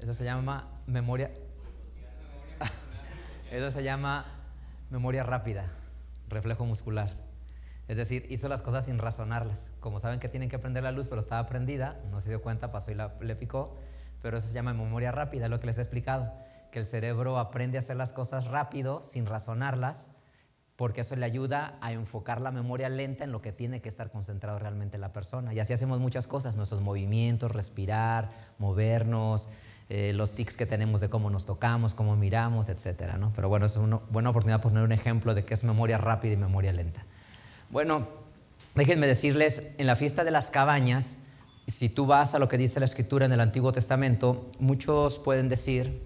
Eso se llama memoria. Eso se llama memoria rápida, reflejo muscular. Es decir, hizo las cosas sin razonarlas. Como saben que tienen que prender la luz, pero estaba prendida, no se dio cuenta, pasó y le picó. Pero eso se llama memoria rápida, es lo que les he explicado. Que el cerebro aprende a hacer las cosas rápido, sin razonarlas, porque eso le ayuda a enfocar la memoria lenta en lo que tiene que estar concentrado realmente la persona. Y así hacemos muchas cosas, nuestros movimientos, respirar, movernos, los tics que tenemos de cómo nos tocamos, cómo miramos, etcétera, ¿no? Pero bueno, es una buena oportunidad para poner un ejemplo de qué es memoria rápida y memoria lenta. Bueno, déjenme decirles, en la fiesta de las cabañas, si tú vas a lo que dice la Escritura en el Antiguo Testamento, muchos pueden decir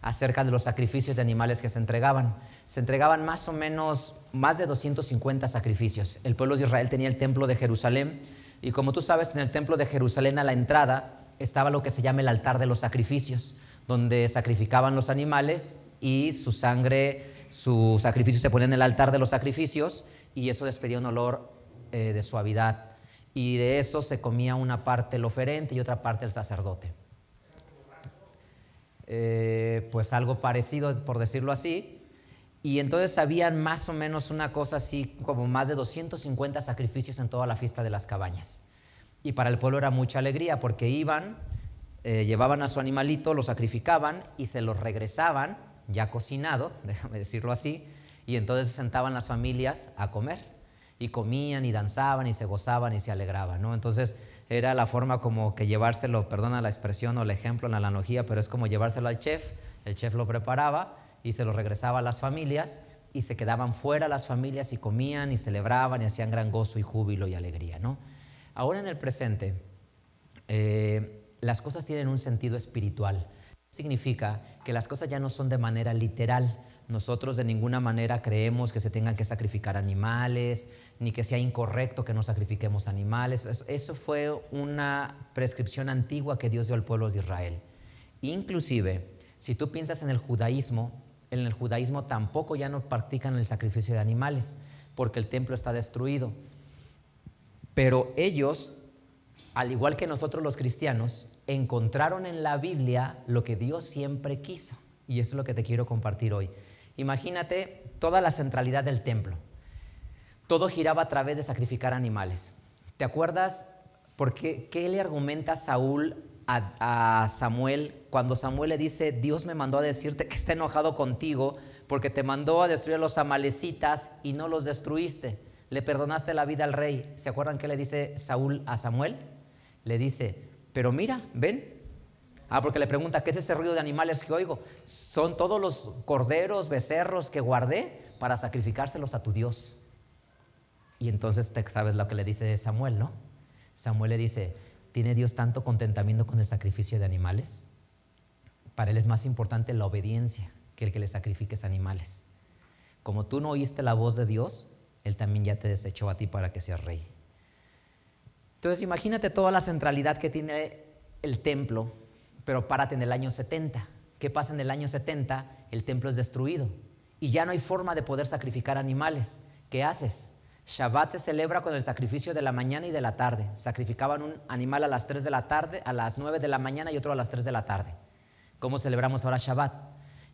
acerca de los sacrificios de animales que se entregaban. Se entregaban más o menos más de 250 sacrificios. El pueblo de Israel tenía el templo de Jerusalén y como tú sabes, en el templo de Jerusalén a la entrada estaba lo que se llama el altar de los sacrificios, donde sacrificaban los animales y su sangre, su sacrificio se ponía en el altar de los sacrificios y eso despedía un olor de suavidad. Y de eso se comía una parte el oferente y otra parte el sacerdote. Pues algo parecido, por decirlo así. Y entonces habían más o menos una cosa así como más de 250 sacrificios en toda la fiesta de las cabañas. Y para el pueblo era mucha alegría porque iban, llevaban a su animalito, lo sacrificaban y se lo regresaban ya cocinado, déjame decirlo así, y entonces se sentaban las familias a comer y comían y danzaban y se gozaban y se alegraban, ¿no? Entonces era la forma como que llevárselo, perdona la expresión o el ejemplo, la analogía, pero es como llevárselo al chef, el chef lo preparaba y se lo regresaba a las familias y se quedaban fuera las familias y comían y celebraban y hacían gran gozo y júbilo y alegría, ¿no? Ahora en el presente, las cosas tienen un sentido espiritual. Significa que las cosas ya no son de manera literal. Nosotros de ninguna manera creemos que se tengan que sacrificar animales, ni que sea incorrecto que no sacrifiquemos animales. Eso fue una prescripción antigua que Dios dio al pueblo de Israel. Inclusive, si tú piensas en el judaísmo tampoco ya no practican el sacrificio de animales, porque el templo está destruido. Pero ellos, al igual que nosotros los cristianos, encontraron en la Biblia lo que Dios siempre quiso. Y eso es lo que te quiero compartir hoy. Imagínate toda la centralidad del templo. Todo giraba a través de sacrificar animales. ¿Te acuerdas qué le argumenta Saúl a Samuel cuando Samuel le dice: Dios me mandó a decirte que está enojado contigo porque te mandó a destruir a los amalecitas y no los destruiste? Le perdonaste la vida al rey. ¿Se acuerdan qué le dice Saúl a Samuel? Le dice: pero mira, ven. Porque le pregunta: ¿qué es ese ruido de animales que oigo? Son todos los corderos, becerros que guardé para sacrificárselos a tu Dios. Y entonces te sabes lo que le dice Samuel, ¿no? Samuel le dice: ¿tiene Dios tanto contentamiento con el sacrificio de animales? Para él es más importante la obediencia que el que le sacrifiques animales. Como tú no oíste la voz de Dios, Él también ya te desechó a ti para que seas rey. Entonces imagínate toda la centralidad que tiene el templo, pero párate en el año 70. ¿Qué pasa en el año 70? El templo es destruido y ya no hay forma de poder sacrificar animales. ¿Qué haces? Shabbat se celebra con el sacrificio de la mañana y de la tarde. Sacrificaban un animal a las 3 de la tarde, a las 9 de la mañana y otro a las 3 de la tarde. ¿Cómo celebramos ahora Shabbat?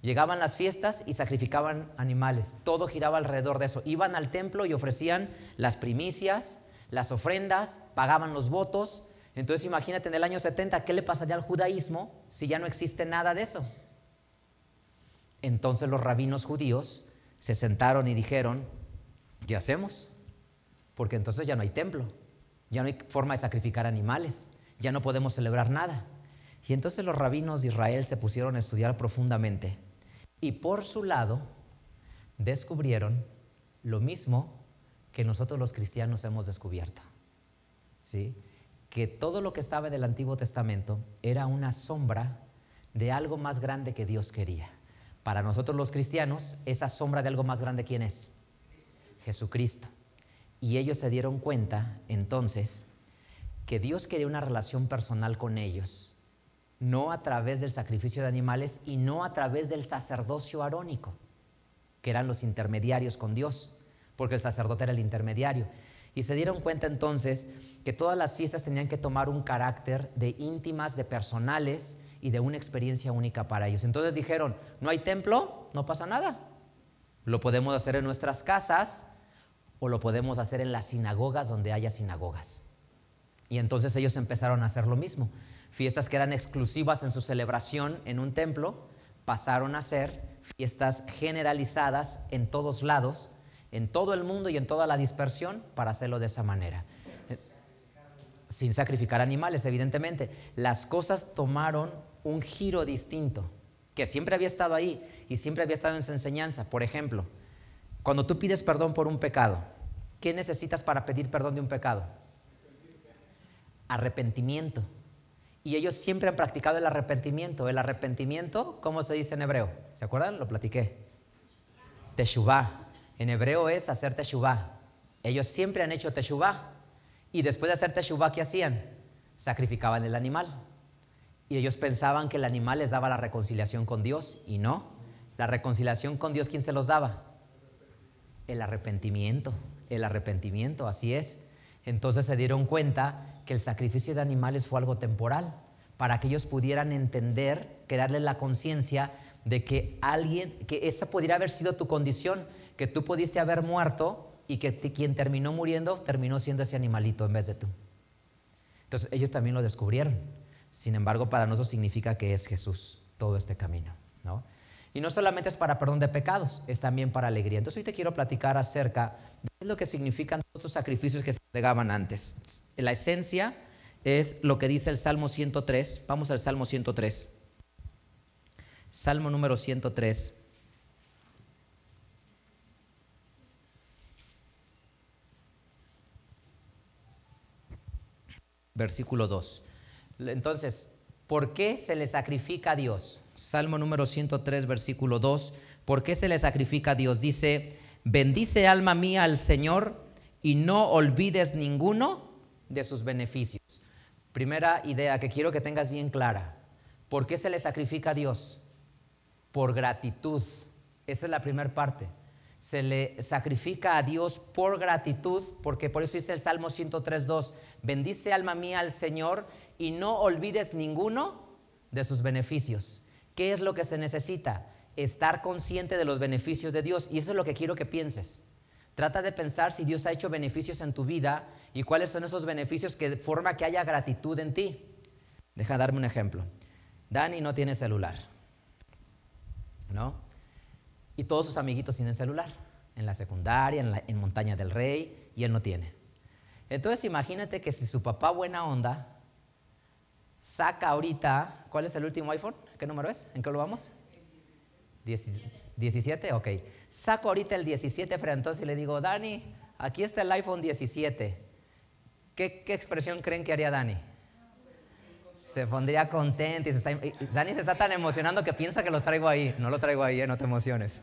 Llegaban las fiestas y sacrificaban animales. Todo giraba alrededor de eso. Iban al templo y ofrecían las primicias, las ofrendas, pagaban los votos. Entonces imagínate en el año 70, ¿qué le pasaría al judaísmo si ya no existe nada de eso? Entonces los rabinos judíos se sentaron y dijeron: ¿qué hacemos? Porque entonces ya no hay templo, ya no hay forma de sacrificar animales, ya no podemos celebrar nada. Y entonces los rabinos de Israel se pusieron a estudiar profundamente y por su lado descubrieron lo mismo que nosotros los cristianos hemos descubierto, ¿sí? Que todo lo que estaba en el Antiguo Testamento era una sombra de algo más grande que Dios quería. Para nosotros los cristianos, esa sombra de algo más grande, ¿quién es? Jesucristo. Y ellos se dieron cuenta entonces que Dios quería una relación personal con ellos, no a través del sacrificio de animales y no a través del sacerdocio arónico, que eran los intermediarios con Dios, porque el sacerdote era el intermediario. Y se dieron cuenta entonces que todas las fiestas tenían que tomar un carácter de íntimas, de personales, y de una experiencia única para ellos. Entonces dijeron, no hay templo, no pasa nada. Lo podemos hacer en nuestras casas o lo podemos hacer en las sinagogas donde haya sinagogas. Y entonces ellos empezaron a hacer lo mismo. Fiestas que eran exclusivas en su celebración en un templo pasaron a ser fiestas generalizadas en todos lados, en todo el mundo y en toda la dispersión, para hacerlo de esa manera. Sin sacrificar animales, evidentemente. Las cosas tomaron un giro distinto, que siempre había estado ahí y siempre había estado en su enseñanza. Por ejemplo, cuando tú pides perdón por un pecado, ¿qué necesitas para pedir perdón de un pecado? Arrepentimiento. Y ellos siempre han practicado el arrepentimiento. El arrepentimiento, ¿cómo se dice en hebreo? ¿Se acuerdan? Lo platiqué. Teshuvah. En hebreo es hacer teshuvah. Ellos siempre han hecho teshuvah. Y después de hacer teshuvah, ¿qué hacían? Sacrificaban el animal. Y ellos pensaban que el animal les daba la reconciliación con Dios. Y no. La reconciliación con Dios, ¿quién se los daba? El arrepentimiento. El arrepentimiento, así es. Entonces se dieron cuenta que el sacrificio de animales fue algo temporal, para que ellos pudieran entender, crearles la conciencia de que esa pudiera haber sido tu condición, que tú pudiste haber muerto y que quien terminó muriendo terminó siendo ese animalito en vez de tú. Entonces ellos también lo descubrieron. Sin embargo, para nosotros significa que es Jesús todo este camino, ¿no? Y no solamente es para perdón de pecados, es también para alegría. Entonces hoy te quiero platicar acerca de lo que significan todos los sacrificios que se entregaban antes. La esencia es lo que dice el Salmo 103. Vamos al Salmo 103. Salmo número 103. Versículo 2. Entonces, ¿por qué se le sacrifica a Dios? Salmo número 103, versículo 2. ¿Por qué se le sacrifica a Dios? Dice, bendice alma mía al Señor y no olvides ninguno de sus beneficios. Primera idea que quiero que tengas bien clara. ¿Por qué se le sacrifica a Dios? Por gratitud. Esa es la primera parte. Se le sacrifica a Dios por gratitud, porque por eso dice el Salmo 103:2, bendice alma mía al Señor y no olvides ninguno de sus beneficios. ¿Qué es lo que se necesita? Estar consciente de los beneficios de Dios, y eso es lo que quiero que pienses. Trata de pensar si Dios ha hecho beneficios en tu vida y cuáles son esos beneficios que forma que haya gratitud en ti. Deja darme un ejemplo. Dani no tiene celular, ¿no? Y todos sus amiguitos tienen celular, en la secundaria, en Montaña del Rey, y él no tiene. Entonces imagínate que si su papá buena onda saca ahorita, ¿cuál es el último iPhone? ¿Qué número es? ¿En qué lo vamos? 17, ok. Saco ahorita el 17 frente y le digo, Dani, aquí está el iPhone 17. ¿Qué expresión creen que haría Dani? Se pondría contento y Dani se está tan emocionando que piensa que lo traigo ahí. No lo traigo ahí, no te emociones.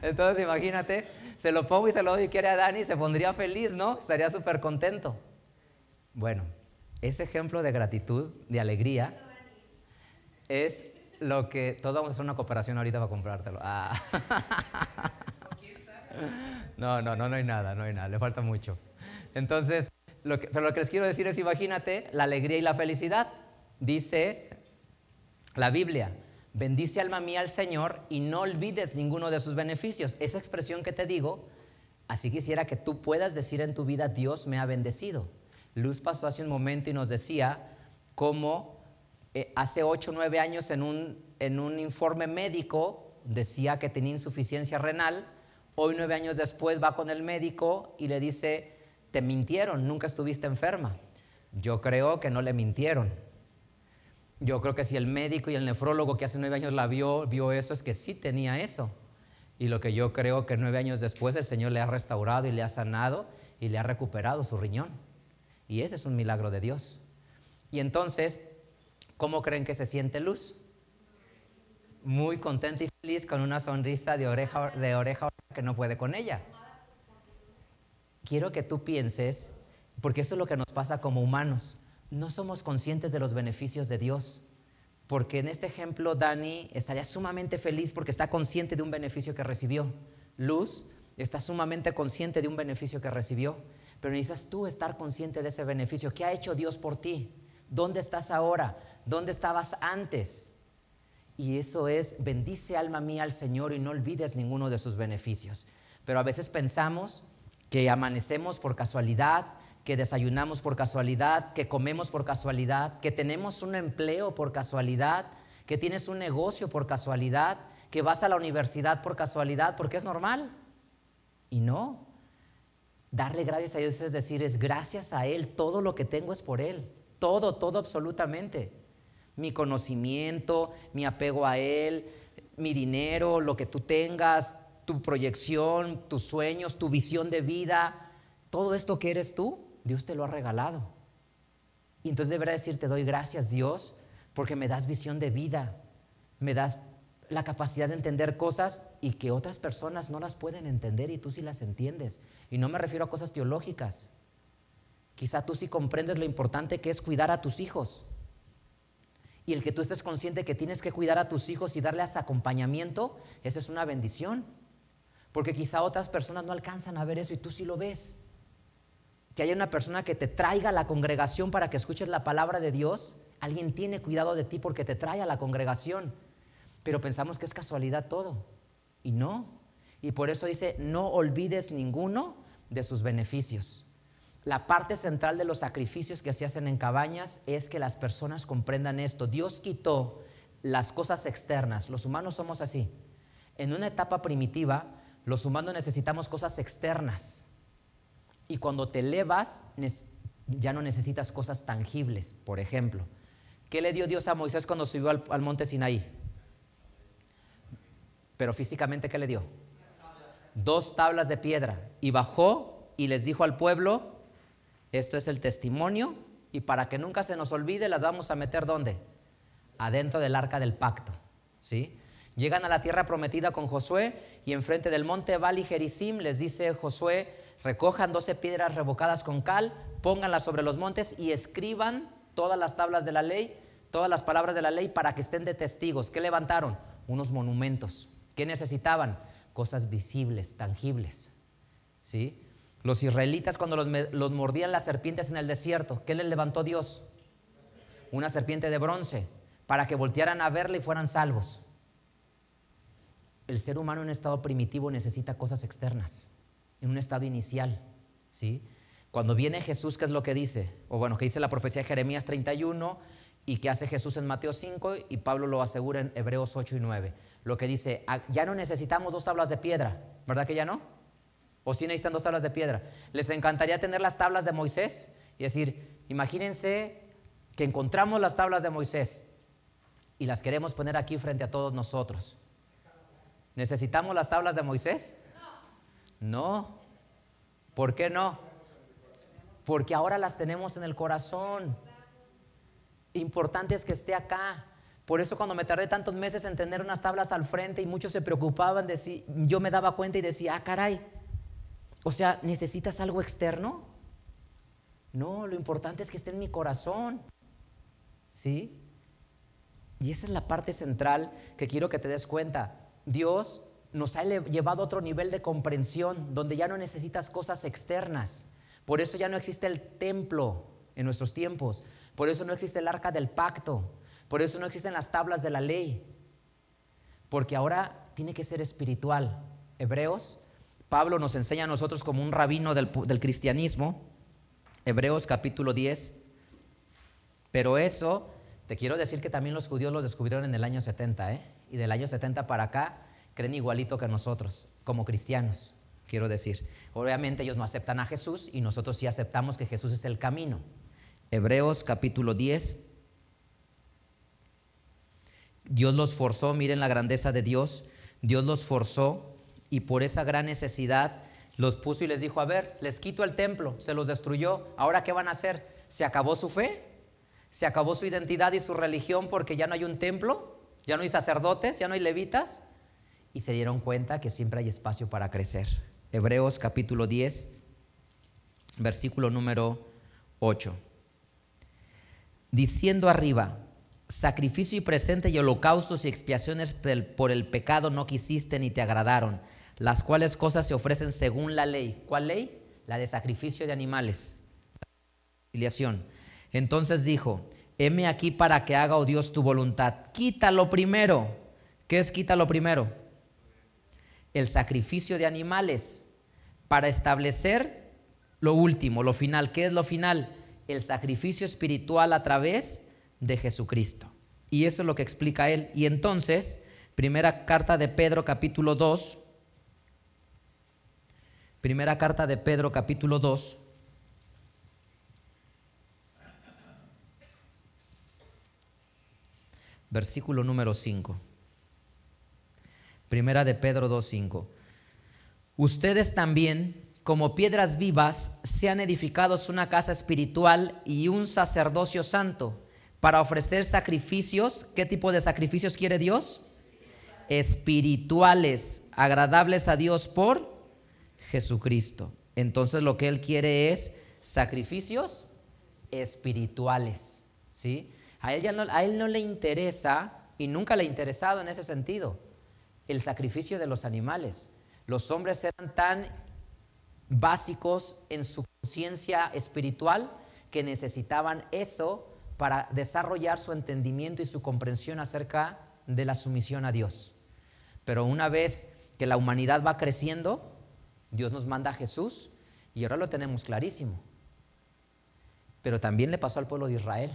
Entonces imagínate, se lo pongo y se lo doy y quiere a Dani, se pondría feliz, ¿no? Estaría súper contento. Bueno, ese ejemplo de gratitud, de alegría, es lo que todos vamos a hacer una cooperación ahorita para comprártelo. No hay nada, le falta mucho. Entonces, pero lo que les quiero decir es, imagínate la alegría y la felicidad. Dice la Biblia, bendice alma mía al Señor y no olvides ninguno de sus beneficios. Esa expresión que te digo, así quisiera que tú puedas decir en tu vida, Dios me ha bendecido. Luz pasó hace un momento y nos decía cómo hace 8 o 9 años en un informe médico decía que tenía insuficiencia renal. Hoy 9 años después va con el médico y le dice, te mintieron, nunca estuviste enferma. Yo creo que no le mintieron. Yo creo que si el médico y el nefrólogo que hace 9 años la vio eso, es que sí tenía eso. Y lo que yo creo que 9 años después el Señor le ha restaurado y le ha sanado y le ha recuperado su riñón. Y ese es un milagro de Dios. Y entonces, ¿cómo creen que se siente Luz? Muy contenta y feliz, con una sonrisa de oreja a oreja que no puede con ella. Quiero que tú pienses, porque eso es lo que nos pasa como humanos. No somos conscientes de los beneficios de Dios. Porque en este ejemplo Dani estaría sumamente feliz porque está consciente de un beneficio que recibió. Luz está sumamente consciente de un beneficio que recibió. Pero necesitas tú estar consciente de ese beneficio. ¿Qué ha hecho Dios por ti? ¿Dónde estás ahora? ¿Dónde estabas antes? Y eso es, bendice alma mía al Señor y no olvides ninguno de sus beneficios. Pero a veces pensamos que amanecemos por casualidad, que desayunamos por casualidad, que comemos por casualidad, que tenemos un empleo por casualidad, que tienes un negocio por casualidad, que vas a la universidad por casualidad, porque es normal. Y no, darle gracias a Dios es decir, es gracias a Él, todo lo que tengo es por Él, todo absolutamente. Mi conocimiento, mi apego a Él, mi dinero, lo que tú tengas, tu proyección, tus sueños, tu visión de vida, todo esto que eres tú, Dios te lo ha regalado. Y entonces deberá decir, te doy gracias, Dios, porque me das visión de vida, me das la capacidad de entender cosas y que otras personas no las pueden entender y tú sí las entiendes. Y no me refiero a cosas teológicas. Quizá tú sí comprendes lo importante que es cuidar a tus hijos. Y el que tú estés consciente que tienes que cuidar a tus hijos y darles acompañamiento, esa es una bendición. Porque quizá otras personas no alcanzan a ver eso y tú sí lo ves. Que haya una persona que te traiga a la congregación para que escuches la palabra de Dios. Alguien tiene cuidado de ti porque te trae a la congregación. Pero pensamos que es casualidad todo. Y no. Y por eso dice, no olvides ninguno de sus beneficios. La parte central de los sacrificios que se hacen en cabañas es que las personas comprendan esto. Dios quitó las cosas externas. Los humanos somos así. En una etapa primitiva, los humanos necesitamos cosas externas. Y cuando te elevas, ya no necesitas cosas tangibles. Por ejemplo, ¿qué le dio Dios a Moisés cuando subió al monte Sinaí? Pero físicamente, ¿qué le dio? 2 tablas de piedra. Y bajó y les dijo al pueblo, esto es el testimonio, y para que nunca se nos olvide, las vamos a meter ¿dónde? Adentro del arca del pacto, ¿sí? Llegan a la tierra prometida con Josué y enfrente del monte Ebal y Gerizim les dice Josué, recojan 12 piedras revocadas con cal, pónganlas sobre los montes y escriban todas las tablas de la ley, todas las palabras de la ley para que estén de testigos. ¿Qué levantaron? Unos monumentos. ¿Qué necesitaban? Cosas visibles, tangibles, ¿sí? Los israelitas cuando los mordían las serpientes en el desierto, ¿qué les levantó Dios? Una serpiente de bronce para que voltearan a verla y fueran salvos. El ser humano en un estado primitivo necesita cosas externas, en un estado inicial, ¿sí? Cuando viene Jesús, ¿qué es lo que dice? O bueno, que dice la profecía de Jeremías 31 y que hace Jesús en Mateo 5 y Pablo lo asegura en Hebreos 8 y 9. Lo que dice, ya no necesitamos 2 tablas de piedra, ¿verdad que ya no? ¿O sí necesitan 2 tablas de piedra? ¿Les encantaría tener las tablas de Moisés? Y decir, imagínense que encontramos las tablas de Moisés y las queremos poner aquí frente a todos nosotros. ¿Necesitamos las tablas de Moisés? No. ¿Por qué no? Porque ahora las tenemos en el corazón. Importante es que esté acá. Por eso cuando me tardé tantos meses en tener unas tablas al frente y muchos se preocupaban, yo me daba cuenta y decía, caray, o sea, ¿necesitas algo externo? No, lo importante es que esté en mi corazón, ¿sí? Y esa es la parte central que quiero que te des cuenta. Dios nos ha llevado a otro nivel de comprensión donde ya no necesitas cosas externas. Por eso ya no existe el templo en nuestros tiempos. Por eso no existe el arca del pacto. Por eso no existen las tablas de la ley. Porque ahora tiene que ser espiritual. Hebreos, Pablo nos enseña a nosotros como un rabino del cristianismo. Hebreos capítulo 10. Pero eso, te quiero decir que también los judíos lo descubrieron en el año 70, y del año 70 para acá creen igualito que nosotros, como cristianos, quiero decir. Obviamente ellos no aceptan a Jesús y nosotros sí aceptamos que Jesús es el camino. Hebreos capítulo 10. Dios los forzó, miren la grandeza de Dios. Dios los forzó y por esa gran necesidad los puso y les dijo, a ver, les quito el templo, se los destruyó, ¿ahora qué van a hacer? ¿Se acabó su fe? ¿Se acabó su identidad y su religión porque ya no hay un templo? ¿Ya no hay sacerdotes? ¿Ya no hay levitas? Y se dieron cuenta que siempre hay espacio para crecer. Hebreos capítulo 10, versículo número 8. Diciendo arriba, sacrificio y presente y holocaustos y expiaciones por el pecado no quisiste ni te agradaron, las cuales cosas se ofrecen según la ley. ¿Cuál ley? La de sacrificio de animales, la filiación. Entonces dijo, heme aquí para que haga, oh Dios, tu voluntad. Quítalo primero. ¿Qué es quítalo primero? El sacrificio de animales para establecer lo último, lo final. ¿Qué es lo final? El sacrificio espiritual a través de Jesucristo. Y eso es lo que explica él. Y entonces, primera carta de Pedro capítulo 2, primera carta de Pedro capítulo 2, versículo número 5. Primera de Pedro 2:5. Ustedes también, como piedras vivas, sean edificados una casa espiritual y un sacerdocio santo para ofrecer sacrificios. ¿Qué tipo de sacrificios quiere Dios? Espirituales, agradables a Dios por Jesucristo. Entonces lo que Él quiere es sacrificios espirituales, ¿sí? A él no le interesa, y nunca le ha interesado en ese sentido, el sacrificio de los animales. Los hombres eran tan básicos en su conciencia espiritual que necesitaban eso para desarrollar su entendimiento y su comprensión acerca de la sumisión a Dios. Pero una vez que la humanidad va creciendo, Dios nos manda a Jesús y ahora lo tenemos clarísimo. Pero también le pasó al pueblo de Israel.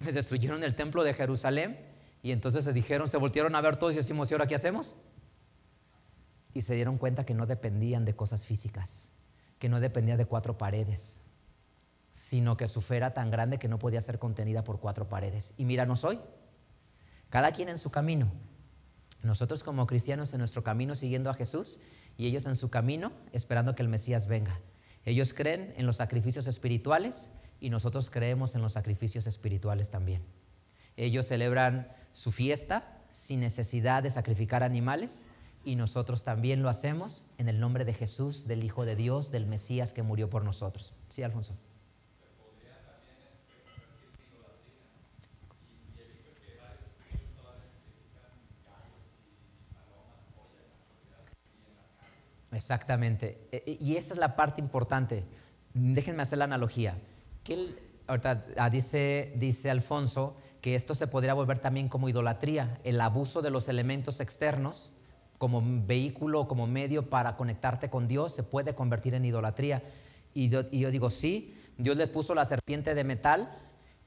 Les destruyeron el templo de Jerusalén y entonces se voltearon a ver todos y decimos, ¿y ahora qué hacemos? Y se dieron cuenta que no dependían de cosas físicas, que no dependía de 4 paredes, sino que su fe era tan grande que no podía ser contenida por 4 paredes. Y míranos hoy, cada quien en su camino. Nosotros como cristianos en nuestro camino siguiendo a Jesús y ellos en su camino esperando que el Mesías venga. Ellos creen en los sacrificios espirituales y nosotros creemos en los sacrificios espirituales también. Ellos celebran su fiesta sin necesidad de sacrificar animales y nosotros también lo hacemos en el nombre de Jesús, del Hijo de Dios, del Mesías que murió por nosotros. Sí, Alfonso. Exactamente. Y esa es la parte importante. Déjenme hacer la analogía. Ahorita dice Alfonso que esto se podría volver también como idolatría, el abuso de los elementos externos como vehículo, como medio para conectarte con Dios, se puede convertir en idolatría. Y yo digo, sí, Dios les puso la serpiente de metal.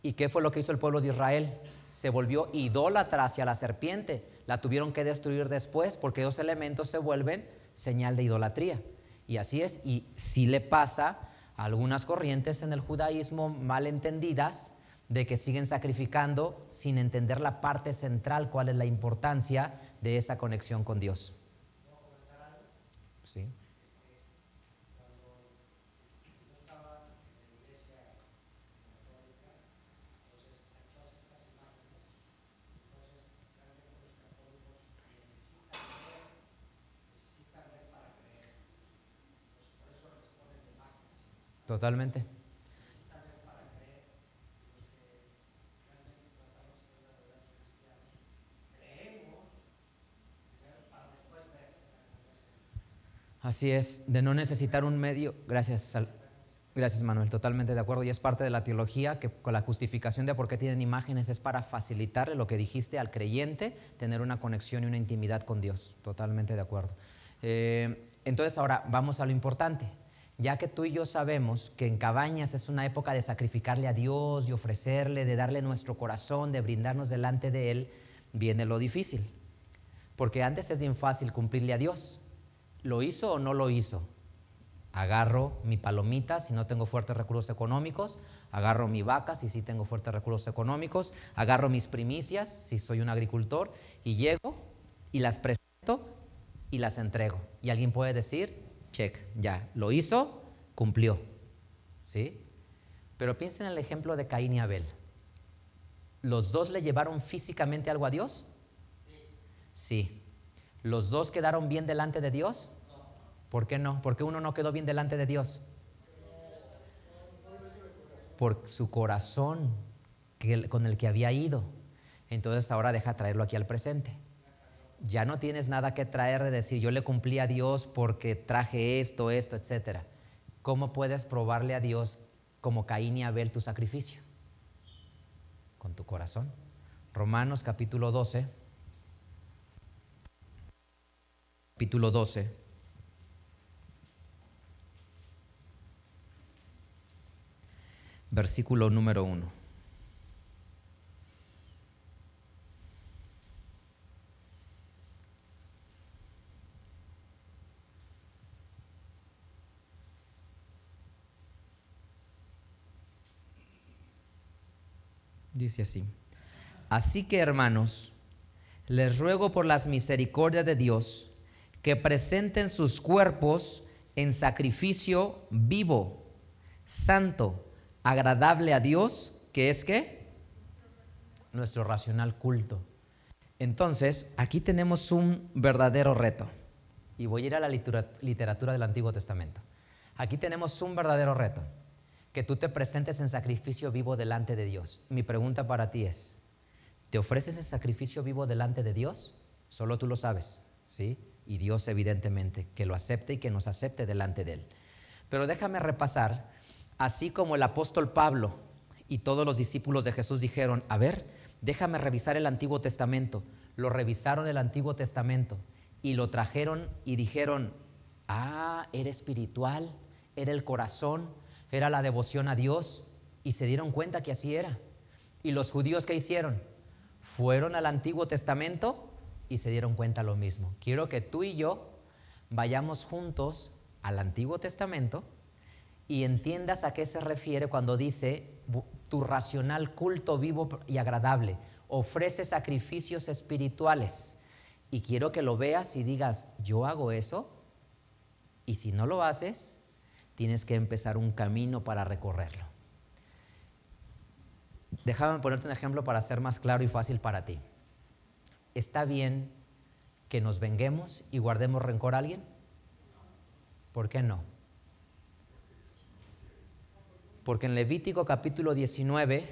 ¿Y qué fue lo que hizo el pueblo de Israel? Se volvió idólatra hacia la serpiente. La tuvieron que destruir después porque esos elementos se vuelven señal de idolatría. Y así es. Y sí le pasa a algunas corrientes en el judaísmo mal entendidas de que siguen sacrificando sin entender la parte central, cuál es la importancia de esa conexión con Dios. Sí. Totalmente. Así es, de no necesitar un medio. Gracias, Manuel, totalmente de acuerdo. Y es parte de la teología que con la justificación de por qué tienen imágenes es para facilitarle lo que dijiste al creyente, tener una conexión y una intimidad con Dios. Totalmente de acuerdo. Entonces ahora vamos a lo importante. Ya que tú y yo sabemos que en Cabañas es una época de sacrificarle a Dios, de ofrecerle, de darle nuestro corazón, de brindarnos delante de Él, viene lo difícil. Porque antes es bien fácil cumplirle a Dios. ¿Lo hizo o no lo hizo? Agarro mi palomita si no tengo fuertes recursos económicos, agarro mi vaca si sí tengo fuertes recursos económicos, agarro mis primicias si soy un agricultor y llego y las presento y las entrego. Y alguien puede decir, check, ya, lo hizo, cumplió, ¿sí? Pero piensen en el ejemplo de Caín y Abel. ¿Los dos le llevaron físicamente algo a Dios? Sí. ¿Los dos quedaron bien delante de Dios? ¿Por qué no? ¿Por qué uno no quedó bien delante de Dios? Por su corazón con el que había ido. Entonces ahora deja traerlo aquí al presente. Ya no tienes nada que traer de decir, yo le cumplí a Dios porque traje esto, etcétera. ¿Cómo puedes probarle a Dios como Caín y Abel tu sacrificio? con tu corazón. Romanos capítulo 12. Capítulo 12. Versículo número 1. Dice así: así que, hermanos, les ruego por las misericordias de Dios que presenten sus cuerpos en sacrificio vivo, santo, agradable a Dios, que es ¿qué? Nuestro racional culto. Entonces, aquí tenemos un verdadero reto. Y voy a ir a la literatura del Antiguo Testamento. Aquí tenemos un verdadero reto: que tú te presentes en sacrificio vivo delante de Dios. Mi pregunta para ti es: ¿te ofreces el sacrificio vivo delante de Dios? Solo tú lo sabes, ¿sí? Y Dios evidentemente que lo acepte y que nos acepte delante de Él. Pero déjame repasar, así como el apóstol Pablo y todos los discípulos de Jesús dijeron: a ver, déjame revisar el Antiguo Testamento. Lo revisaron el Antiguo Testamento y lo trajeron y dijeron: ah, era espiritual, era el corazón, era la devoción a Dios, y se dieron cuenta que así era. ¿Y los judíos qué hicieron? Fueron al Antiguo Testamento y se dieron cuenta lo mismo. Quiero que tú y yo vayamos juntos al Antiguo Testamento y entiendas a qué se refiere cuando dice: tu racional culto vivo y agradable ofrece sacrificios espirituales. Y quiero que lo veas y digas: yo hago eso. Y si no lo haces, tienes que empezar un camino para recorrerlo. Déjame ponerte un ejemplo para ser más claro y fácil para ti. ¿Está bien que nos venguemos y guardemos rencor a alguien? ¿Por qué no? Porque en Levítico capítulo 19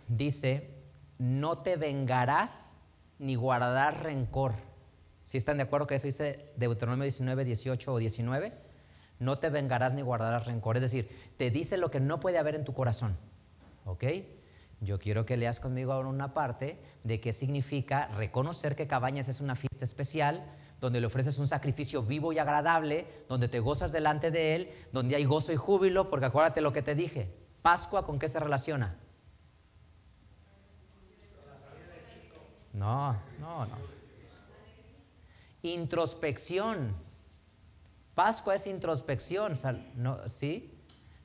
dice: no te vengarás ni guardarás rencor. ¿Sí están de acuerdo que eso dice Deuteronomio 19, 18 o 19? No te vengarás ni guardarás rencor. Es decir, te dice lo que no puede haber en tu corazón. ¿Ok? Yo quiero que leas conmigo ahora una parte de qué significa reconocer que Cabañas es una fiesta especial, donde le ofreces un sacrificio vivo y agradable, donde te gozas delante de Él, donde hay gozo y júbilo, porque acuérdate lo que te dije. Pascua, ¿con qué se relaciona? No. Introspección. Pascua es introspección, ¿no? ¿Sí?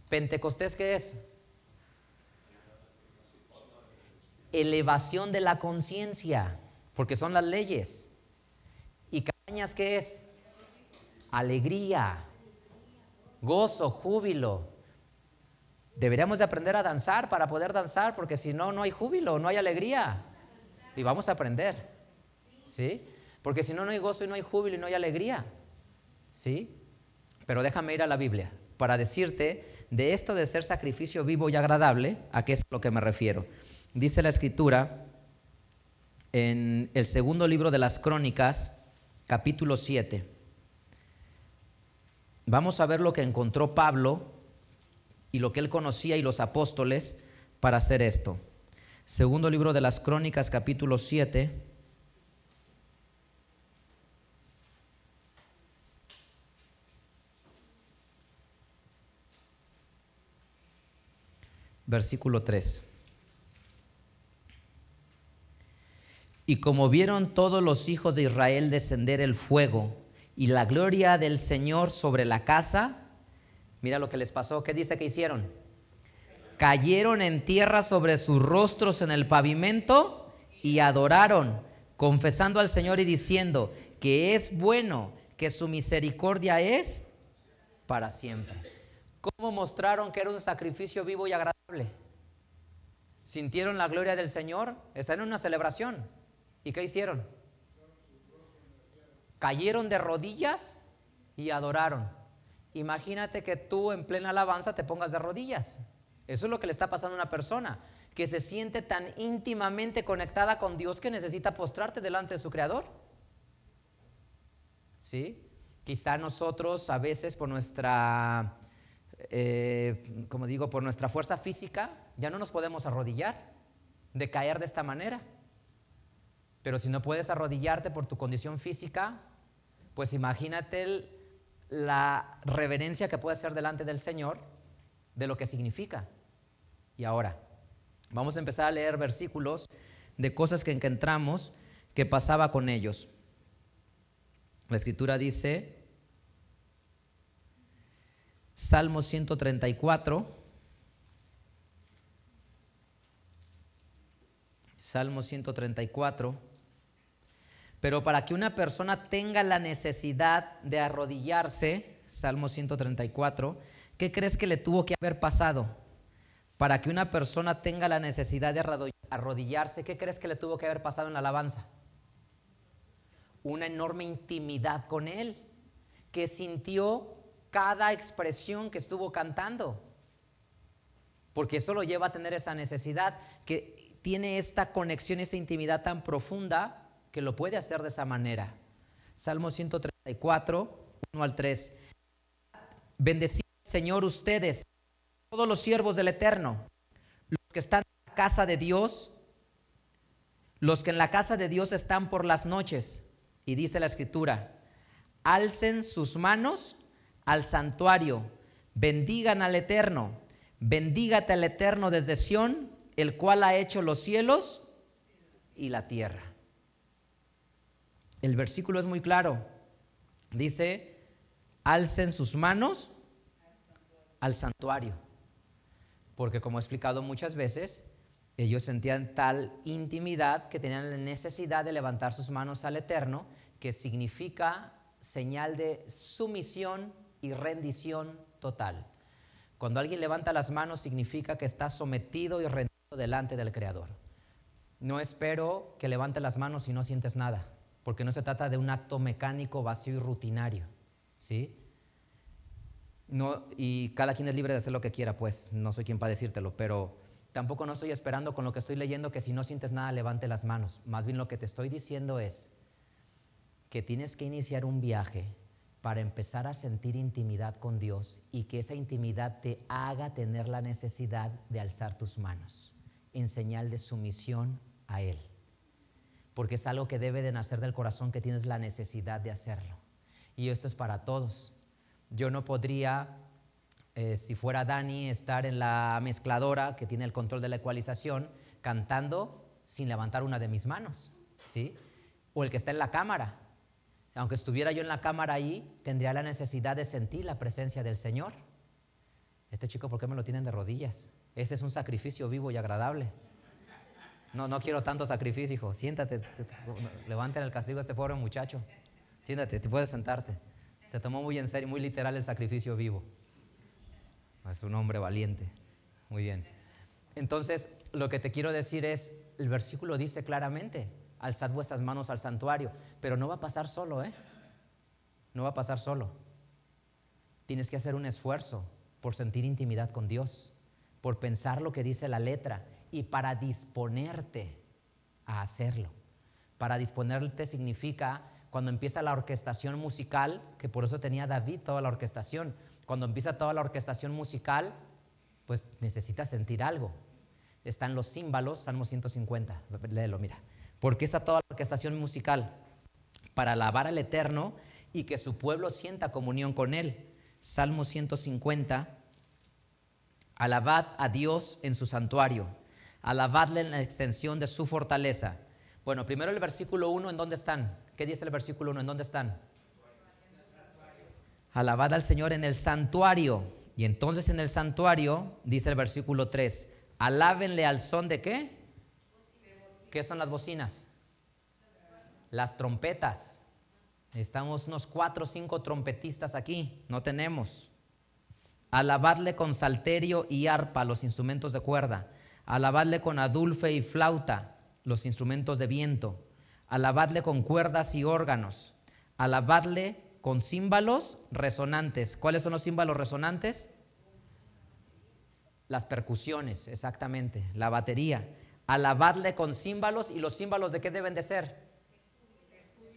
Pentecostés, ¿qué es? Elevación de la conciencia, porque son las leyes. ¿Y Cabañas qué es? Alegría, gozo, júbilo. Deberíamos de aprender a danzar para poder danzar, porque si no, no hay júbilo, no hay alegría. Y vamos a aprender, ¿sí? Porque si no, no hay gozo y no hay júbilo y no hay alegría, ¿sí? Pero déjame ir a la Biblia para decirte de esto de ser sacrificio vivo y agradable, a qué es a lo que me refiero. Dice la Escritura en el segundo libro de las Crónicas, capítulo 7. Vamos a ver lo que encontró Pablo y lo que él conocía y los apóstoles para hacer esto. Segundo libro de las Crónicas, capítulo 7. Versículo 3. Y como vieron todos los hijos de Israel descender el fuego y la gloria del Señor sobre la casa, mira lo que les pasó. ¿Qué dice que hicieron? Cayeron en tierra sobre sus rostros en el pavimento y adoraron, confesando al Señor y diciendo que es bueno, que su misericordia es para siempre. ¿Cómo mostraron que era un sacrificio vivo y agradable? ¿Sintieron la gloria del Señor? Están en una celebración. ¿Y qué hicieron? Cayeron de rodillas y adoraron. Imagínate que tú en plena alabanza te pongas de rodillas. Eso es lo que le está pasando a una persona que se siente tan íntimamente conectada con Dios que necesita postrarte delante de su Creador. ¿Sí? Quizá nosotros a veces por nuestra, como digo, por nuestra fuerza física ya no nos podemos arrodillar. de caer de esta manera. Pero si no puedes arrodillarte por tu condición física, pues imagínate la reverencia que puedes hacer delante del Señor, de lo que significa. Y ahora, vamos a empezar a leer versículos de cosas que encontramos que pasaba con ellos. La Escritura dice, Salmo 134, Salmo 134, pero para que una persona tenga la necesidad de arrodillarse, Salmo 134, ¿qué crees que le tuvo que haber pasado? Para que una persona tenga la necesidad de arrodillarse, ¿qué crees que le tuvo que haber pasado en la alabanza? Una enorme intimidad con Él, que sintió cada expresión que estuvo cantando, porque eso lo lleva a tener esa necesidad, que tiene esta conexión, esa intimidad tan profunda, que lo puede hacer de esa manera. Salmo 134, 1 al 3. Bendecid al Señor ustedes, todos los siervos del Eterno, los que están en la casa de Dios, los que en la casa de Dios están por las noches. Y dice la Escritura, alcen sus manos al santuario, bendigan al Eterno, bendígate al Eterno desde Sión, el cual ha hecho los cielos y la tierra. El versículo es muy claro. Dice, alcen sus manos al santuario. Porque como he explicado muchas veces, ellos sentían tal intimidad que tenían la necesidad de levantar sus manos al Eterno, que significa señal de sumisión y rendición total. Cuando alguien levanta las manos significa que está sometido y rendido delante del Creador. No espero que levante las manos si no sientes nada, porque no se trata de un acto mecánico, vacío y rutinario, ¿sí? No, y cada quien es libre de hacer lo que quiera, pues, no soy quien para decírtelo, pero tampoco no estoy esperando con lo que estoy leyendo que si no sientes nada levante las manos. Más bien lo que te estoy diciendo es que tienes que iniciar un viaje para empezar a sentir intimidad con Dios y que esa intimidad te haga tener la necesidad de alzar tus manos en señal de sumisión a Él, porque es algo que debe de nacer del corazón, que tienes la necesidad de hacerlo. Y esto es para todos. Yo no podría, si fuera Dani, estar en la mezcladora que tiene el control de la ecualización cantando sin levantar una de mis manos, ¿sí? O el que está en la cámara. Aunque estuviera yo en la cámara ahí, tendría la necesidad de sentir la presencia del Señor. Este chico, ¿por qué me lo tienen de rodillas? Este es un sacrificio vivo y agradable. No quiero tanto sacrificio, hijo. Siéntate, levanten el castigo a este pobre muchacho. Siéntate, te puedes sentarte. Se tomó muy en serio, muy literal el sacrificio vivo. Es un hombre valiente. Muy bien. Entonces, lo que te quiero decir es, el versículo dice claramente, alzad vuestras manos al santuario, pero no va a pasar solo, no va a pasar solo. Tienes que hacer un esfuerzo por sentir intimidad con Dios, por pensar lo que dice la letra y para disponerte a hacerlo. Para disponerte significa cuando empieza la orquestación musical, que por eso tenía David toda la orquestación. Cuando empieza toda la orquestación musical, pues necesitas sentir algo. Están los címbalos, Salmo 150, léelo, mira. ¿Por qué está toda la orquestación musical? Para alabar al Eterno y que su pueblo sienta comunión con Él. Salmo 150, alabad a Dios en su santuario, alabadle en la extensión de su fortaleza. Bueno, primero el versículo 1, ¿en dónde están? ¿Qué dice el versículo 1? ¿En dónde están? Alabad al Señor en el santuario. Y entonces en el santuario, dice el versículo 3, alábenle al son de ¿qué? ¿Qué son las bocinas? Las trompetas. Estamos unos 4 o 5 trompetistas aquí, no tenemos. Alabadle con salterio y arpa, los instrumentos de cuerda. Alabadle con adulfe y flauta, los instrumentos de viento. Alabadle con cuerdas y órganos. Alabadle con címbalos resonantes. ¿Cuáles son los címbalos resonantes? Las percusiones, exactamente, la batería. Alabadle con címbalos. ¿Y los címbalos de qué deben de ser?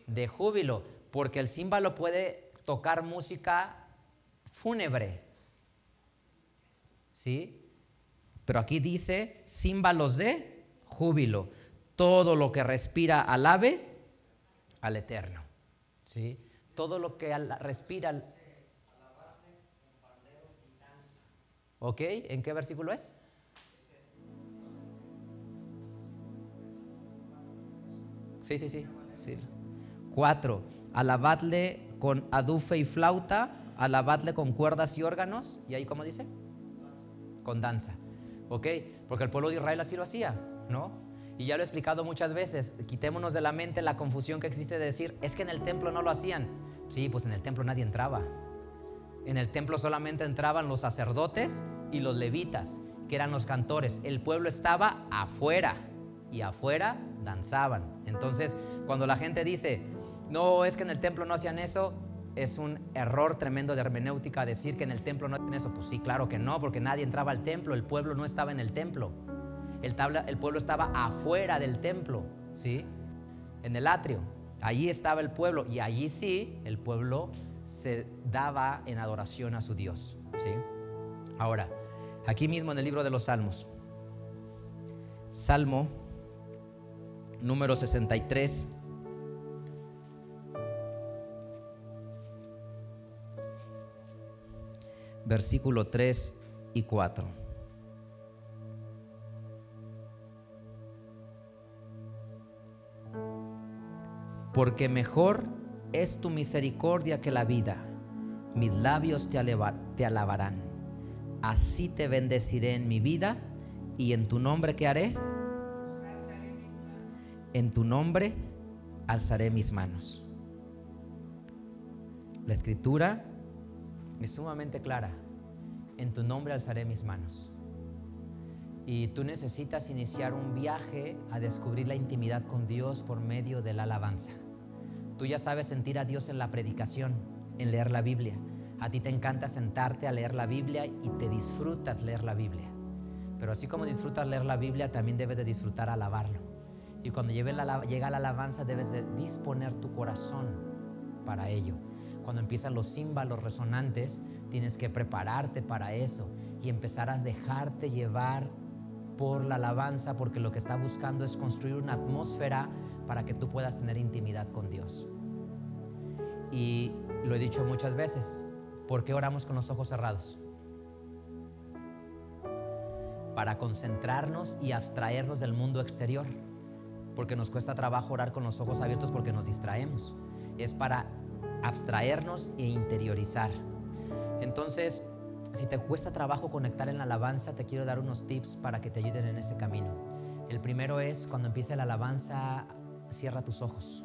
De júbilo, porque el címbalo puede tocar música fúnebre, ¿sí? Pero aquí dice címbalos de júbilo. Todo lo que respira alabe al Eterno. ¿Sí? Todo lo que respira. ¿Ok? ¿En qué versículo es? Sí. 4. Alabadle con adufe y flauta, alabadle con cuerdas y órganos. ¿Y ahí cómo dice? Con danza. ¿Ok? Porque el pueblo de Israel así lo hacía, ¿no? Y ya lo he explicado muchas veces. Quitémonos de la mente la confusión que existe de decir, es que en el templo no lo hacían. Sí, pues en el templo nadie entraba. En el templo solamente entraban los sacerdotes y los levitas, que eran los cantores. El pueblo estaba afuera y afuera danzaban. Entonces, cuando la gente dice, no, es que en el templo no hacían eso, es un error tremendo de hermenéutica decir que en el templo no hacían eso. Pues sí, claro que no, porque nadie entraba al templo. El pueblo no estaba en el templo. El pueblo estaba afuera del templo, ¿sí? En el atrio. Allí estaba el pueblo, y allí sí el pueblo se daba en adoración a su Dios, ¿sí? Ahora, aquí mismo en el libro de los Salmos, Salmo número 63, versículo 3 y 4. Porque mejor es tu misericordia que la vida, mis labios te alabarán. Así te bendeciré en mi vida, y en tu nombre, ¿qué haré? En tu nombre alzaré mis manos. La escritura es sumamente clara. En tu nombre alzaré mis manos. Y tú necesitas iniciar un viaje a descubrir la intimidad con Dios por medio de la alabanza. Tú ya sabes sentir a Dios en la predicación, en leer la Biblia. A ti te encanta sentarte a leer la Biblia y te disfrutas leer la Biblia. Pero así como disfrutas leer la Biblia, también debes de disfrutar alabarlo. Y cuando llega la alabanza, debes de disponer tu corazón para ello. Cuando empiezan los címbalos resonantes, tienes que prepararte para eso y empezar a dejarte llevar por la alabanza, porque lo que está buscando es construir una atmósfera para que tú puedas tener intimidad con Dios. Y lo he dicho muchas veces, ¿por qué oramos con los ojos cerrados? Para concentrarnos y abstraernos del mundo exterior, porque nos cuesta trabajo orar con los ojos abiertos porque nos distraemos. Es para abstraernos e interiorizar. Entonces, si te cuesta trabajo conectar en la alabanza, te quiero dar unos tips para que te ayuden en ese camino. El primero es, cuando empiece la alabanza, cierra tus ojos.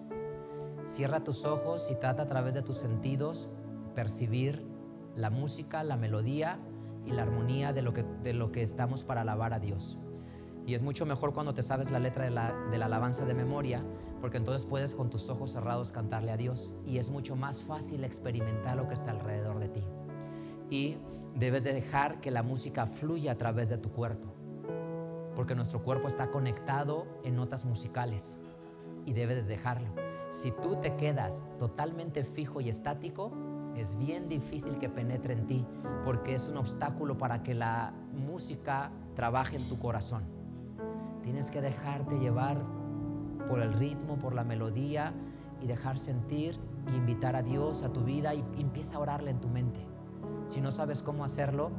Cierra tus ojos y trata a través de tus sentidos percibir la música, la melodía y la armonía de lo que estamos para alabar a Dios. Y es mucho mejor cuando te sabes la letra de la alabanza de memoria, porque entonces puedes con tus ojos cerrados cantarle a Dios, y es mucho más fácil experimentar lo que está alrededor de ti. Y debes de dejar que la música fluya a través de tu cuerpo, porque nuestro cuerpo está conectado en notas musicales y debes de dejarlo. Si tú te quedas totalmente fijo y estático, es bien difícil que penetre en ti, porque es un obstáculo para que la música trabaje en tu corazón. Tienes que dejarte llevar por el ritmo, por la melodía, y dejar sentir y invitar a Dios a tu vida, y empieza a orarle en tu mente. Si no sabes cómo hacerlo,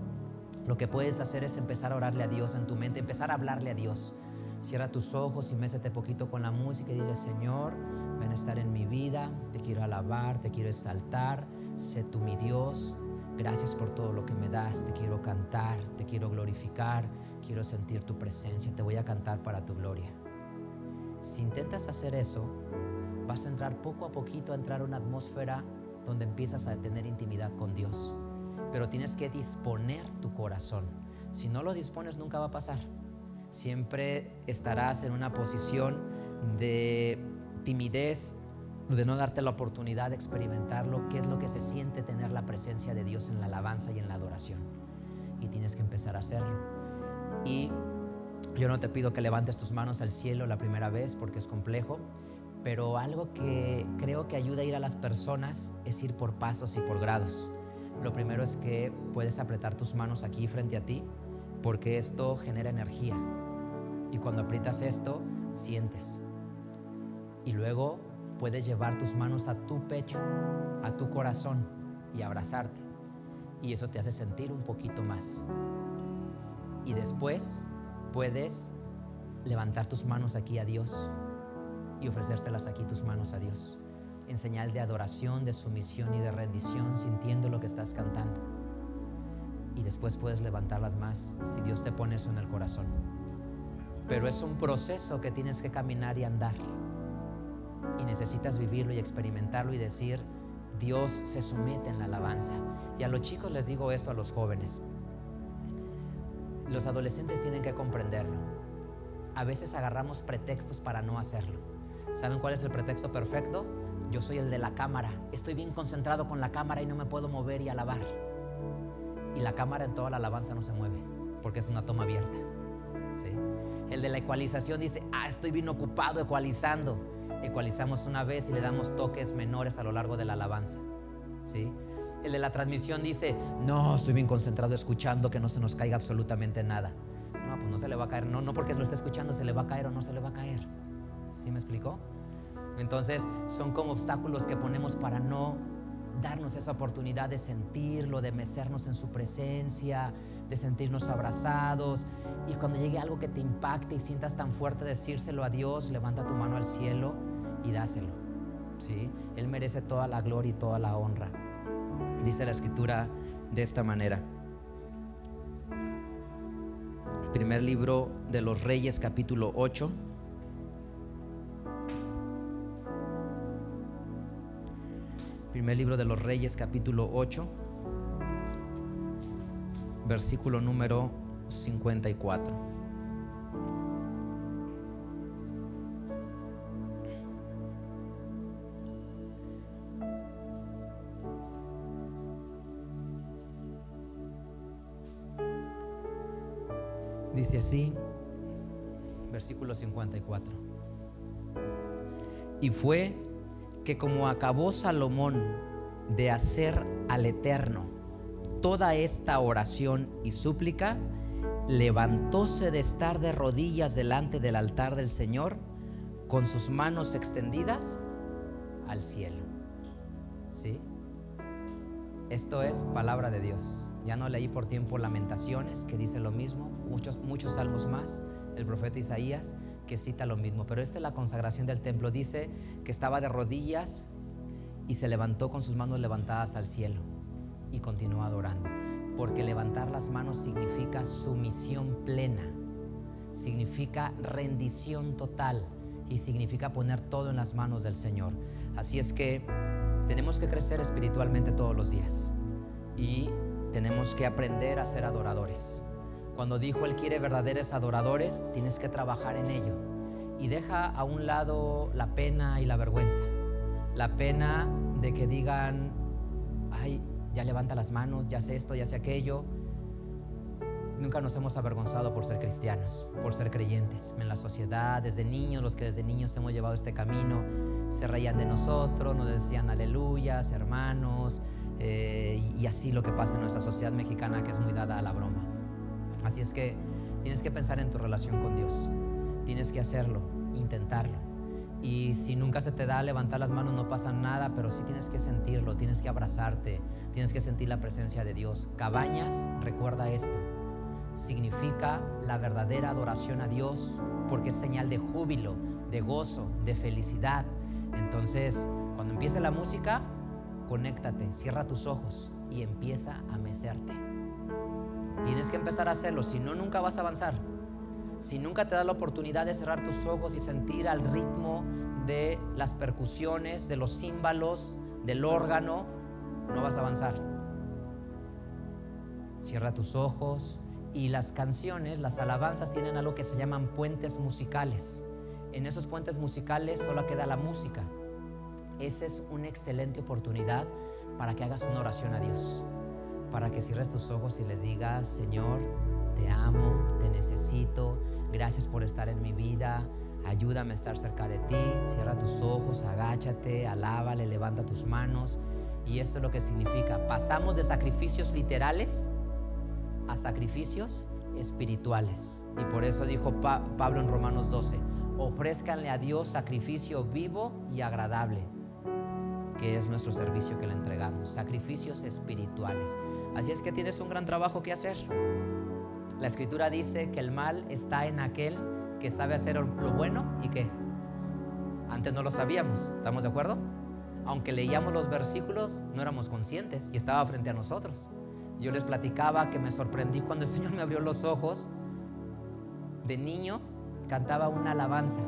lo que puedes hacer es empezar a orarle a Dios en tu mente, empezar a hablarle a Dios. Cierra tus ojos y mécete poquito con la música y dile: Señor, ven a estar en mi vida, te quiero alabar, te quiero exaltar, sé tú mi Dios, gracias por todo lo que me das, te quiero cantar, te quiero glorificar, quiero sentir tu presencia, te voy a cantar para tu gloria. Si intentas hacer eso, vas a entrar poco a poquito a entrar a una atmósfera donde empiezas a tener intimidad con Dios. Pero tienes que disponer tu corazón. Si no lo dispones, nunca va a pasar. Siempre estarás en una posición de timidez, de no darte la oportunidad de experimentarlo, qué es lo que se siente tener la presencia de Dios en la alabanza y en la adoración. Y tienes que empezar a hacerlo. Y yo no te pido que levantes tus manos al cielo la primera vez, porque es complejo, pero algo que creo que ayuda a ir a las personas es ir por pasos y por grados. Lo primero es que puedes apretar tus manos aquí frente a ti, porque esto genera energía. Y cuando aprietas esto, sientes. Y luego puedes llevar tus manos a tu pecho, a tu corazón y abrazarte. Y eso te hace sentir un poquito más. Y después puedes levantar tus manos aquí a Dios y ofrecérselas aquí tus manos a Dios, en señal de adoración, de sumisión y de rendición, sintiendo lo que estás cantando. Y después puedes levantarlas más si Dios te pone eso en el corazón. Pero es un proceso que tienes que caminar y andar. Y necesitas vivirlo y experimentarlo y decir, Dios se somete en la alabanza. Y a los chicos les digo esto, a los jóvenes. Los adolescentes tienen que comprenderlo. A veces agarramos pretextos para no hacerlo. ¿Saben cuál es el pretexto perfecto? Yo soy el de la cámara. Estoy bien concentrado con la cámara y no me puedo mover y alabar. Y la cámara en toda la alabanza no se mueve, porque es una toma abierta, ¿sí? El de la ecualización dice, estoy bien ocupado ecualizando. Ecualizamos una vez y le damos toques menores a lo largo de la alabanza, ¿sí? El de la transmisión dice, no, estoy bien concentrado escuchando, que no se nos caiga absolutamente nada. No, pues no se le va a caer, no porque lo esté escuchando se le va a caer o no se le va a caer. ¿Sí me explicó? Entonces son como obstáculos que ponemos para no darnos esa oportunidad de sentirlo, de mecernos en su presencia, de sentirnos abrazados. Y cuando llegue algo que te impacte y sientas tan fuerte decírselo a Dios, levanta tu mano al cielo y dáselo, ¿sí? Él merece toda la gloria y toda la honra. Dice la Escritura de esta manera. Primer libro de los Reyes, capítulo 8. Primer libro de los Reyes, capítulo 8, versículo número 54. Dice así, versículo 54. Y fue que como acabó Salomón de hacer al Eterno toda esta oración y súplica, levantóse de estar de rodillas delante del altar del Señor con sus manos extendidas al cielo. ¿Sí? Esto es palabra de Dios. Ya no leí por tiempo Lamentaciones, que dice lo mismo, muchos salmos más, el profeta Isaías, que cita lo mismo, pero esta es la consagración del templo. Dice que estaba de rodillas y se levantó con sus manos levantadas al cielo y continuó adorando, porque levantar las manos significa sumisión plena, significa rendición total y significa poner todo en las manos del Señor. Así es que tenemos que crecer espiritualmente todos los días y tenemos que aprender a ser adoradores. Cuando dijo Él quiere verdaderos adoradores, tienes que trabajar en ello. Y deja a un lado la pena y la vergüenza. La pena de que digan, ay, ya levanta las manos, ya sé esto, ya sé aquello. Nunca nos hemos avergonzado por ser cristianos, por ser creyentes. En la sociedad, desde niños, los que desde niños hemos llevado este camino, se reían de nosotros, nos decían aleluyas, hermanos, y así lo que pasa en nuestra sociedad mexicana, que es muy dada a la broma. Así es que tienes que pensar en tu relación con Dios. Tienes que hacerlo, intentarlo. Y si nunca se te da levantar las manos, no pasa nada, pero sí tienes que sentirlo, tienes que abrazarte, tienes que sentir la presencia de Dios. Cabañas, recuerda esto, significa la verdadera adoración a Dios, porque es señal de júbilo, de gozo, de felicidad. Entonces, cuando empiece la música, conéctate, cierra tus ojos y empieza a mecerte. Tienes que empezar a hacerlo, si no, nunca vas a avanzar. Si nunca te das la oportunidad de cerrar tus ojos y sentir al ritmo de las percusiones, de los címbalos, del órgano, no vas a avanzar. Cierra tus ojos. Y las canciones, las alabanzas tienen algo que se llaman puentes musicales. En esos puentes musicales solo queda la música. Esa es una excelente oportunidad para que hagas una oración a Dios, para que cierres tus ojos y le digas, Señor, te amo, te necesito, gracias por estar en mi vida, ayúdame a estar cerca de ti. Cierra tus ojos, agáchate, alábale, levanta tus manos. Y esto es lo que significa, pasamos de sacrificios literales a sacrificios espirituales. Y por eso dijo Pablo en Romanos 12, ofrézcanle a Dios sacrificio vivo y agradable, que es nuestro servicio que le entregamos, sacrificios espirituales. Así es que tienes un gran trabajo que hacer. La Escritura dice que el mal está en aquel que sabe hacer lo bueno y que antes no lo sabíamos, ¿estamos de acuerdo? Aunque leíamos los versículos, no éramos conscientes y estaba frente a nosotros. Yo les platicaba que me sorprendí cuando el Señor me abrió los ojos. De niño cantaba una alabanza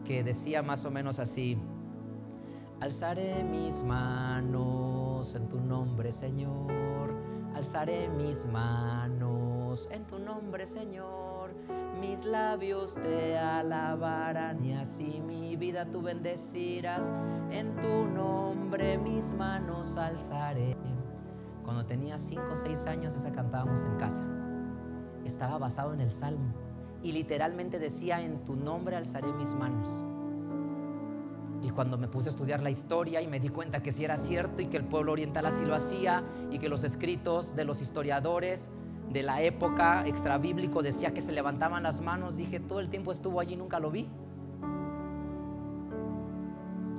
que decía más o menos así: alzaré mis manos en tu nombre, Señor. Alzaré mis manos en tu nombre, Señor. Mis labios te alabarán y así mi vida tú bendecirás. En tu nombre mis manos alzaré. Cuando tenía 5 o 6 años, esa cantábamos en casa. Estaba basado en el Salmo y literalmente decía: en tu nombre alzaré mis manos. Y cuando me puse a estudiar la historia y me di cuenta que sí era cierto y que el pueblo oriental así lo hacía y que los escritos de los historiadores de la época extrabíblico decía que se levantaban las manos, dije: todo el tiempo estuvo allí y nunca lo vi.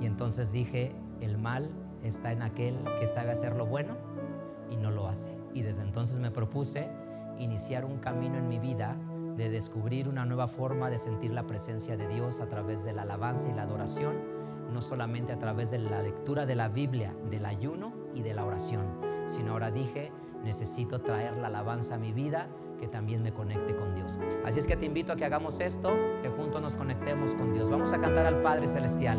Y entonces dije: el mal está en aquel que sabe hacer lo bueno y no lo hace. Y desde entonces me propuse iniciar un camino en mi vida de descubrir una nueva forma de sentir la presencia de Dios a través de la alabanza y la adoración, no solamente a través de la lectura de la Biblia, del ayuno y de la oración, sino ahora dije: necesito traer la alabanza a mi vida, que también me conecte con Dios. Así es que te invito a que hagamos esto, que juntos nos conectemos con Dios. Vamos a cantar al Padre Celestial.